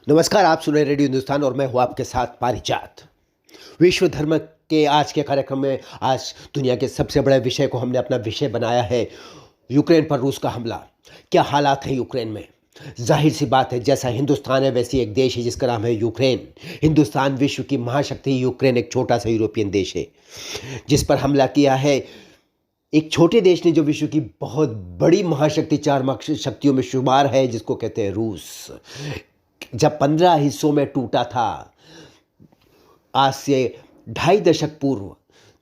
नमस्कार, आप सुन रहे हैं रेडियो हिंदुस्तान और मैं हूं आपके साथ पारिजात। विश्व धर्म के आज के कार्यक्रम में आज दुनिया के सबसे बड़े विषय को हमने अपना विषय बनाया है, यूक्रेन पर रूस का हमला। क्या हालात हैं यूक्रेन में? जाहिर सी बात है, जैसा हिंदुस्तान है वैसी एक देश है जिसका नाम है यूक्रेन। हिंदुस्तान विश्व की महाशक्ति, यूक्रेन एक छोटा सा यूरोपियन देश है जिस पर हमला किया है एक छोटे देश ने, जो विश्व की बहुत बड़ी महाशक्ति, चार महाशक्तियों में शुमार है, जिसको कहते हैं रूस। जब 15 हिस्सों में टूटा था आज से 2.5 दशक पूर्व,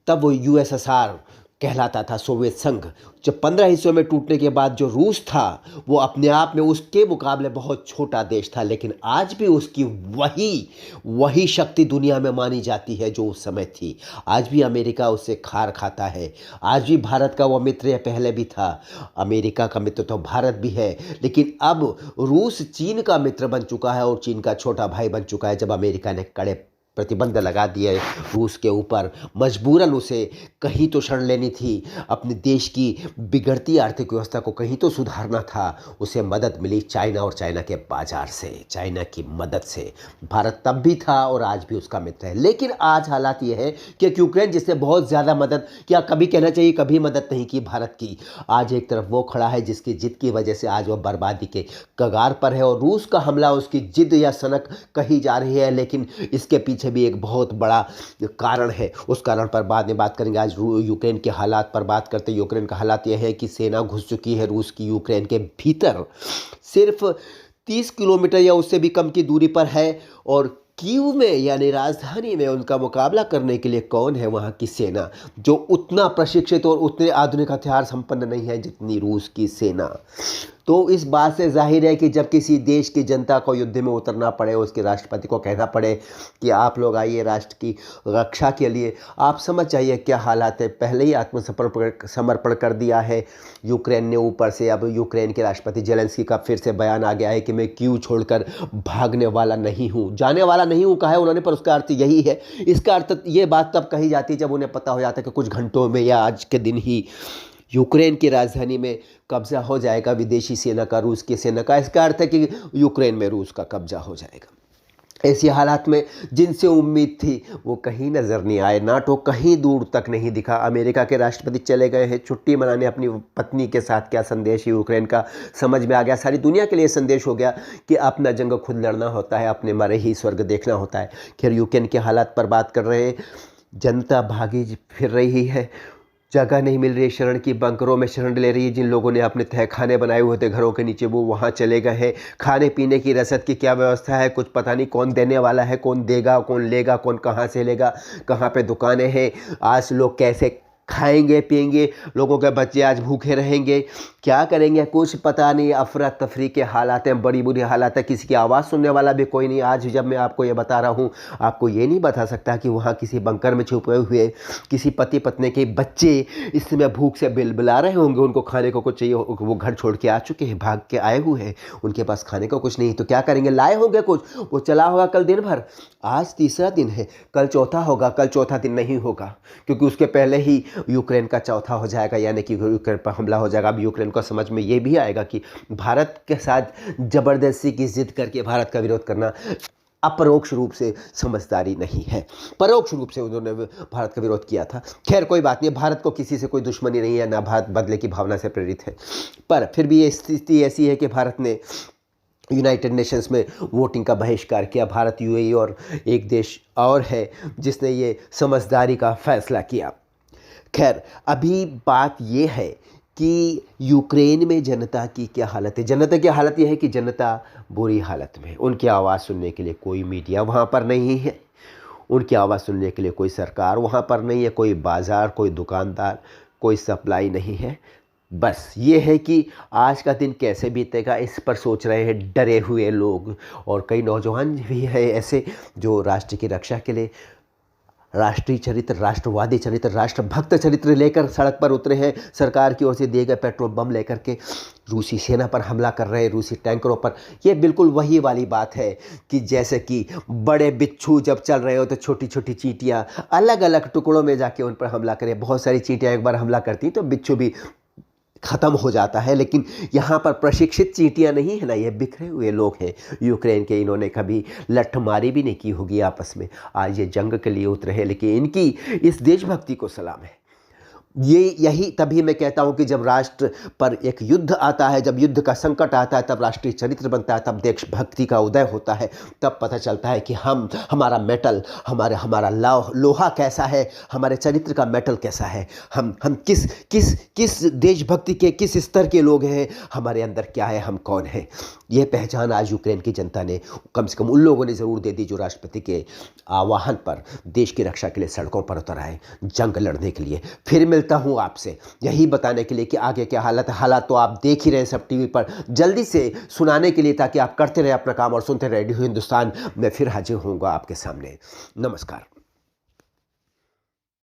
तब वो यूएसएसआर कहलाता था, सोवियत संघ। जब 15 हिस्सों में टूटने के बाद जो रूस था वो अपने आप में उसके मुकाबले बहुत छोटा देश था, लेकिन आज भी उसकी वही शक्ति दुनिया में मानी जाती है जो उस समय थी। आज भी अमेरिका उससे खार खाता है। आज भी भारत का वो मित्र है, पहले भी था। अमेरिका का मित्र तो भारत भी है, लेकिन अब रूस चीन का मित्र बन चुका है और चीन का छोटा भाई बन चुका है। जब अमेरिका ने कड़े प्रतिबंध लगा दिए रूस के ऊपर, मजबूरन उसे कहीं तो शरण लेनी थी, अपने देश की बिगड़ती आर्थिक व्यवस्था को कहीं तो सुधारना था। उसे मदद मिली चाइना और चाइना के बाजार से, चाइना की मदद से। भारत तब भी था और आज भी उसका मित्र है। लेकिन आज हालात ये है कि यूक्रेन, जिसने बहुत ज़्यादा मदद, क्या कभी कहना चाहिए कभी मदद नहीं की भारत की, आज एक तरफ वो खड़ा है जिसकी जिद की वजह से आज वह बर्बादी के कगार पर है। और रूस का हमला उसकी जिद या सनक कही जा रही है, लेकिन इसके पीछे भी एक बहुत बड़ा कारण है। उस कारण पर बाद में बात करेंगे। आज यूक्रेन के हालात पर बात करते हैं। यूक्रेन का हालात यह है कि सेना घुस चुकी है रूस की यूक्रेन के भीतर, सिर्फ 30 किलोमीटर या उससे भी कम की दूरी पर है। और कीव में यानी राजधानी में उनका मुकाबला करने के लिए कौन है? वहाँ की सेना, जो उतना प्रशिक्षित और उतने आधुनिक हथियार संपन्न नहीं है जितनी रूस की सेना। तो इस बात से जाहिर है कि जब किसी देश की जनता को युद्ध में उतरना पड़े, उसके राष्ट्रपति को कहना पड़े कि आप लोग आइए राष्ट्र की रक्षा के लिए, आप समझ जाइए क्या हालात है। पहले ही समर्पण कर दिया है यूक्रेन ने। ऊपर से अब यूक्रेन के राष्ट्रपति जेलेंस्की का फिर से बयान आ गया है कि मैं कीव छोड़कर भागने वाला नहीं हूँ, जाने वाला नहीं हूँ कहा है उन्होंने, पर उसका अर्थ यही है। इसका अर्थ ये बात तब कही जाती है जब उन्हें पता हो जाता है कि कुछ घंटों में या आज के दिन ही यूक्रेन की राजधानी में कब्जा हो जाएगा विदेशी सेना का, रूस की सेना का। इसका अर्थ है कि यूक्रेन में रूस का कब्जा हो जाएगा। ऐसी हालात में जिनसे उम्मीद थी वो कहीं नज़र नहीं आए, नाटो कहीं दूर तक नहीं दिखा। अमेरिका के राष्ट्रपति चले गए हैं छुट्टी मनाने अपनी पत्नी के साथ। क्या संदेश यूक्रेन का समझ में आ गया। सारी दुनिया के लिए संदेश हो गया कि अपना जंग खुद लड़ना होता है, अपने मरे ही स्वर्ग देखना होता है। खैर, यूक्रेन के हालात पर बात कर रहे हैं। जनता भागी फिर रही है, जगह नहीं मिल रही, शरण की बंकरों में शरण ले रही है। जिन लोगों ने अपने तहखाने बनाए हुए थे घरों के नीचे, वो वहाँ चले गए हैं। खाने पीने की रसद की क्या व्यवस्था है कुछ पता नहीं, कौन देने वाला है, कौन देगा, कौन लेगा, कौन कहाँ से लेगा, कहाँ पे दुकानें हैं, आज लोग कैसे खाएंगे पिएंगे, लोगों के बच्चे आज भूखे रहेंगे, क्या करेंगे कुछ पता नहीं। अफरा तफरी के हालात हैं, बड़ी बुरी हालात है। किसी की आवाज़ सुनने वाला भी कोई नहीं। आज जब मैं आपको ये बता रहा हूँ, आपको ये नहीं बता सकता कि वहाँ किसी बंकर में छुपे हुए किसी पति पत्नी के बच्चे इस समय भूख से बिलबिला रहे होंगे, उनको खाने को कुछ चाहिए, वो घर छोड़ के आ चुके हैं, भाग के आए हुए हैं, उनके पास खाने को कुछ नहीं, तो क्या करेंगे? लाए होंगे कुछ, वो चला होगा कल दिन भर। आज तीसरा दिन है, कल चौथा होगा, कल चौथा दिन नहीं होगा, क्योंकि उसके पहले ही यूक्रेन का चौथा हो जाएगा, यानी कि यूक्रेन पर हमला हो जाएगा। अब यूक्रेन को समझ में ये भी आएगा कि भारत के साथ ज़बरदस्ती की जिद करके भारत का विरोध करना अपरोक्ष रूप से समझदारी नहीं है। परोक्ष रूप से उन्होंने भारत का विरोध किया था। खैर कोई बात नहीं, भारत को किसी से कोई दुश्मनी नहीं है, ना भारत बदले की भावना से प्रेरित है। पर फिर भी ये स्थिति ऐसी है कि भारत ने यूनाइटेड नेशंस में वोटिंग का बहिष्कार किया। भारत, यूएई और एक देश और है जिसने ये समझदारी का फैसला किया। खैर, अभी बात ये है कि यूक्रेन में जनता की क्या हालत है। जनता की हालत यह है कि जनता बुरी हालत में है। उनकी आवाज़ सुनने के लिए कोई मीडिया वहाँ पर नहीं है, उनकी आवाज़ सुनने के लिए कोई सरकार वहाँ पर नहीं है, कोई बाज़ार, कोई दुकानदार, कोई सप्लाई नहीं है। बस ये है कि आज का दिन कैसे बीतेगा इस पर सोच रहे हैं डरे हुए लोग। और कई नौजवान भी हैं ऐसे जो राष्ट्र की रक्षा के लिए राष्ट्रीय चरित्र, राष्ट्रवादी चरित्र, राष्ट्रभक्त चरित्र लेकर सड़क पर उतरे हैं। सरकार की ओर से दिए गए पेट्रोल बम लेकर के रूसी सेना पर हमला कर रहे हैं, रूसी टैंकरों पर। ये बिल्कुल वही वाली बात है कि जैसे कि बड़े बिच्छू जब चल रहे हो तो छोटी छोटी चींटियाँ अलग अलग टुकड़ों में जाके उन पर हमला करें। बहुत सारी चींटियाँ एक बार हमला करती तो बिच्छू भी ख़त्म हो जाता है। लेकिन यहाँ पर प्रशिक्षित चींटियाँ नहीं है ना, ये बिखरे हुए लोग हैं यूक्रेन के। इन्होंने कभी लठमारी भी नहीं की होगी आपस में, आज ये जंग के लिए उतरे हैं। लेकिन इनकी इस देशभक्ति को सलाम है। ये यही तभी मैं कहता हूँ कि जब राष्ट्र पर एक युद्ध आता है, जब युद्ध का संकट आता है, तब राष्ट्रीय चरित्र बनता है, तब देशभक्ति का उदय होता है। तब पता चलता है कि हमारा मेटल, हमारा लोहा कैसा है, हमारे चरित्र का मेटल कैसा है, हम किस किस किस देशभक्ति के किस स्तर के लोग हैं, हमारे अंदर क्या है, हम कौन हैं। यह पहचान आज यूक्रेन की जनता ने, कम से कम उन लोगों ने ज़रूर दे दी जो राष्ट्रपति के आह्वान पर देश की रक्षा के लिए सड़कों पर उतर आए, जंग लड़ने के लिए। फिर मिलता हूँ आपसे यही बताने के लिए कि आगे क्या हालात तो आप देख ही रहे हैं सब टीवी पर, जल्दी से सुनाने के लिए, ताकि आप करते रहे अपना काम और सुनते रहे रेडियो हिंदुस्तान। मैं फिर हाजिर होऊंगा आपके सामने। नमस्कार।